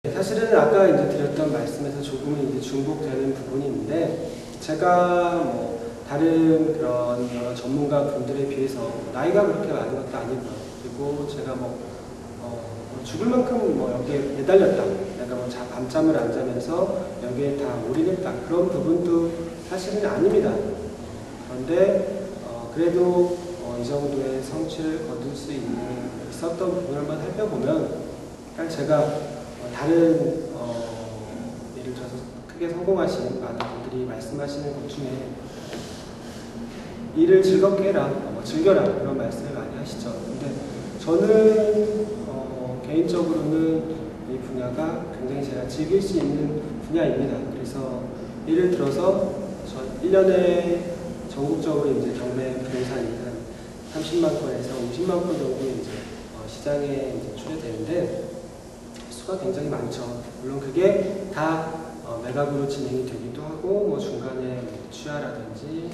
사실은 아까 이제 드렸던 말씀에서 조금은 이제 중복되는 부분이 있는데, 제가 뭐 다른 그런 여러 전문가 분들에 비해서 나이가 그렇게 많은 것도 아니고요. 그리고 제가 죽을 만큼 여기에 매달렸다. 내가 밤잠을 안 자면서 여기에 다 올인했다. 그런 부분도 사실은 아닙니다. 그런데 그래도 이 정도의 성취를 거둘 수 있었던 부분을 한번 살펴보면, 제가 다른 예를 들어서 크게 성공하신 많은 분들이 말씀하시는 것 중에 일을 즐겁게 해라, 즐겨라 그런 말씀을 많이 하시죠. 근데 저는 개인적으로는 이 분야가 굉장히 제가 즐길 수 있는 분야입니다. 그래서 예를 들어서 저 1년에 전국적으로 이제 경매 부동산이 한 30만 건에서 50만 건 정도 이제 시장에 이제 출하되는데 수가 굉장히 많죠. 물론 그게 다 매각으로 진행이 되기도 하고 중간에 취하라든지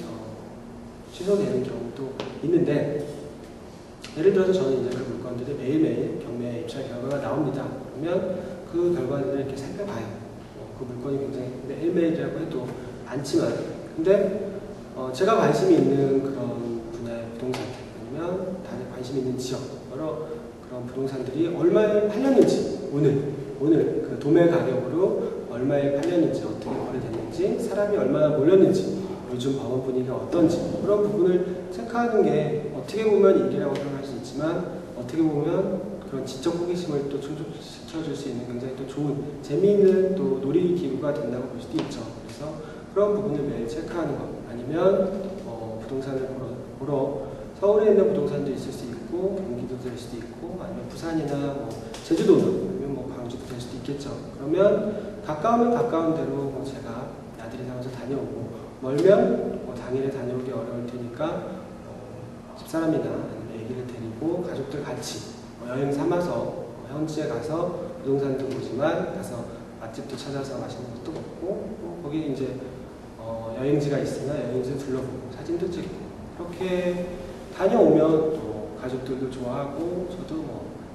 취소되는 경우도 있는데, 예를 들어서 저는 이제 그 물건들이 매일매일 경매 입찰 결과가 나옵니다. 그러면 그 결과들을 이렇게 살펴봐요. 그 물건이 굉장히 매일매일이라고 해도 많지만, 근데 제가 관심이 있는 그런 분야의 부동산들, 아니면 다른 관심 있는 지역, 여러 그런 부동산들이 얼마에 팔렸는지, 오늘 그 도매 가격으로 얼마에 팔렸는지, 어떻게 거래됐는지, 사람이 얼마나 몰렸는지, 요즘 법원 분위기가 어떤지, 그런 부분을 체크하는 게 어떻게 보면 일이라고 생각할 수 있지만, 어떻게 보면 그런 지적 호기심을 또 충족시켜줄 수 있는 굉장히 또 좋은, 재미있는 또 놀이기구가 된다고 볼 수도 있죠. 그래서 그런 부분을 매일 체크하는 것, 아니면 부동산을 보러 서울에 있는 부동산도 있을 수 있고, 경기도 될 수도 있고, 아니면 부산이나 제주도나 아니면 광주도 될 수도 있겠죠. 그러면 가까우면 가까운 대로 제가 나들이 삼아서 다녀오고, 멀면 당일에 다녀오기 어려울 테니까 집사람이나 아니면 애기를 데리고 가족들 같이 여행 삼아서 현지에 가서 부동산도 보지만, 가서 맛집도 찾아서 맛있는 것도 먹고, 거기 이제 여행지가 있으면 여행지를 둘러보고 사진도 찍고, 그렇게 다녀오면 또 가족들도 좋아하고 저도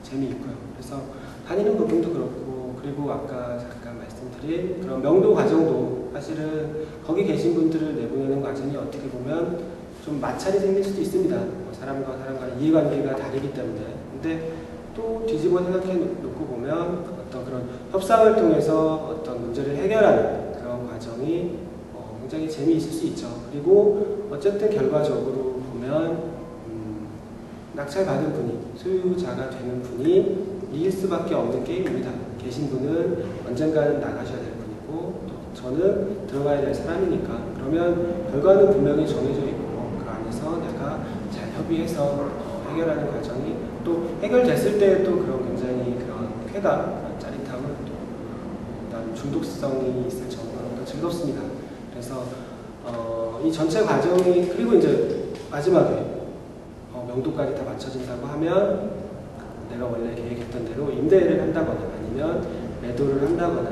재미있고요. 그래서 다니는 부분도 그렇고, 그리고 아까 잠깐 말씀드린 그런 명도 과정도 사실은 거기 계신 분들을 내보내는 과정이 어떻게 보면 좀 마찰이 생길 수도 있습니다. 사람과 사람과의 이해관계가 다르기 때문에. 근데 또 뒤집어 생각해 놓고 보면 어떤 그런 협상을 통해서 어떤 문제를 해결하는 그런 과정이 굉장히 재미있을 수 있죠. 그리고 어쨌든 결과적으로 보면 낙찰받은 분이, 소유자가 되는 분이 이길 수밖에 없는 게임입니다. 계신 분은 언젠가는 나가셔야 될 분이고, 또 저는 들어가야 될 사람이니까. 그러면 결과는 분명히 정해져 있고, 그 안에서 내가 잘 협의해서 해결하는 과정이, 또 해결됐을 때 또 그런 굉장히 그런 쾌감, 짜릿함은 또 나름 중독성이 있을 정도로 또 즐겁습니다. 그래서 이 전체 과정이, 그리고 이제 마지막에 명도까지 다 맞춰진다고 하면 내가 원래 계획했던 대로 임대를 한다거나 아니면 매도를 한다거나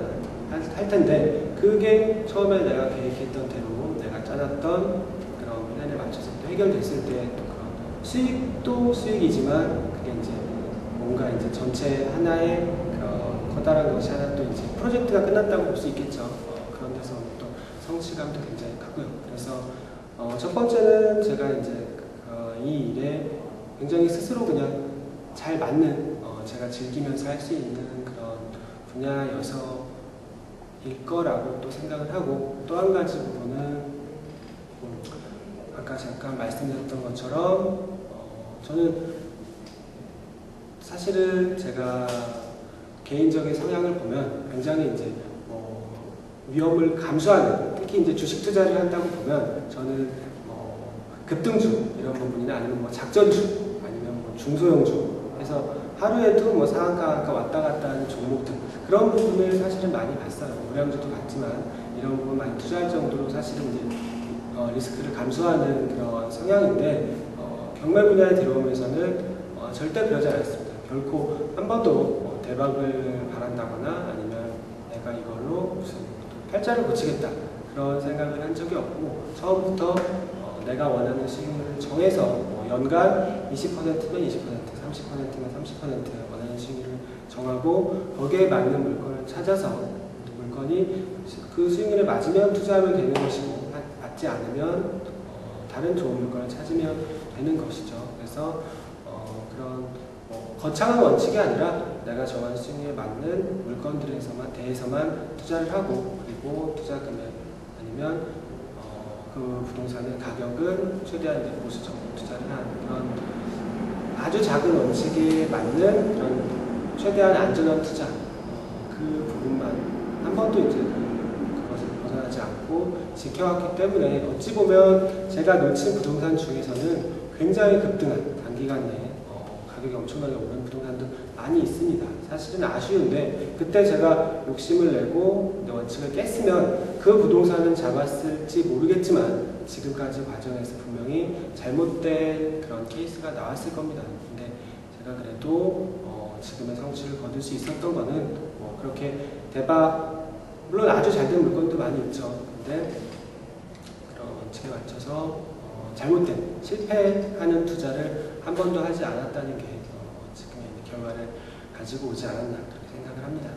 할 텐데, 그게 처음에 내가 계획했던 대로 내가 짜놨던 그런 플랜에 맞춰서 또 해결됐을 때 또 그런 수익도 수익이지만, 그게 이제 뭔가 이제 전체 하나의 그런 커다란 것이 하나 또 이제 프로젝트가 끝났다고 볼 수 있겠죠. 그런 데서 또 성취감도 굉장히 크고요. 그래서 첫 번째는 제가 이제 이 일에 굉장히 스스로 그냥 잘 맞는, 제가 즐기면서 할 수 있는 그런 분야여서일 거라고 또 생각을 하고, 또 한 가지 부분은 아까 잠깐 말씀드렸던 것처럼 저는 사실은 제가 개인적인 성향을 보면 굉장히 이제 위험을 감수하는, 특히 이제 주식 투자를 한다고 보면 저는 급등주 이런 부분이나 아니면 작전주, 아니면 중소형주 해서 하루에도 상한가 왔다 갔다 하는 종목들, 그런 부분을 사실은 많이 봤어요. 우량주도 봤지만 이런 부분 많이 투자할 정도로 사실은 이제 리스크를 감수하는 그런 성향인데, 경매 분야에 들어오면서는 절대 그러지 않았습니다. 결코 한 번도 대박을 바란다거나 아니면 내가 이걸로 무슨 팔자를 고치겠다 그런 생각을 한 적이 없고, 처음부터 내가 원하는 수익률을 정해서 연간 20%면 20%, 30%면 30% 원하는 수익률을 정하고 거기에 맞는 물건을 찾아서 물건이 그 수익률에 맞으면 투자하면 되는 것이고 맞지 않으면 다른 좋은 물건을 찾으면 되는 것이죠. 그래서 그런 거창한 원칙이 아니라 내가 정한 수익률에 맞는 물건들에서만 대해서만 투자를 하고 그리고 투자 금액 아니면 그 부동산의 가격은 최대한 이제 보수적으로 투자를 하는 그런 아주 작은 원칙에 맞는 그런 최대한 안전한 투자 그 부분만 한 번도 이제 그것을 벗어나지 않고 지켜왔기 때문에 어찌 보면 제가 놓친 부동산 중에서는 굉장히 급등한 단기간 내에 가격이 엄청나게 오른 부동산도 많이 있습니다. 사실은 아쉬운데 그때 제가 욕심을 내고 원칙을 깼으면 그 부동산은 잡았을지 모르겠지만 지금까지 과정에서 분명히 잘못된 그런 케이스가 나왔을 겁니다. 근데 제가 그래도 지금의 성취를 거둘 수 있었던 거는 그렇게 대박 물론 아주 잘된 물건도 많이 있죠. 근데 그런 원칙에 맞춰서 잘못된 실패하는 투자를 한 번도 하지 않았다는 게 지금의 결과를 가지고 오지 않았나 그렇게 생각을 합니다.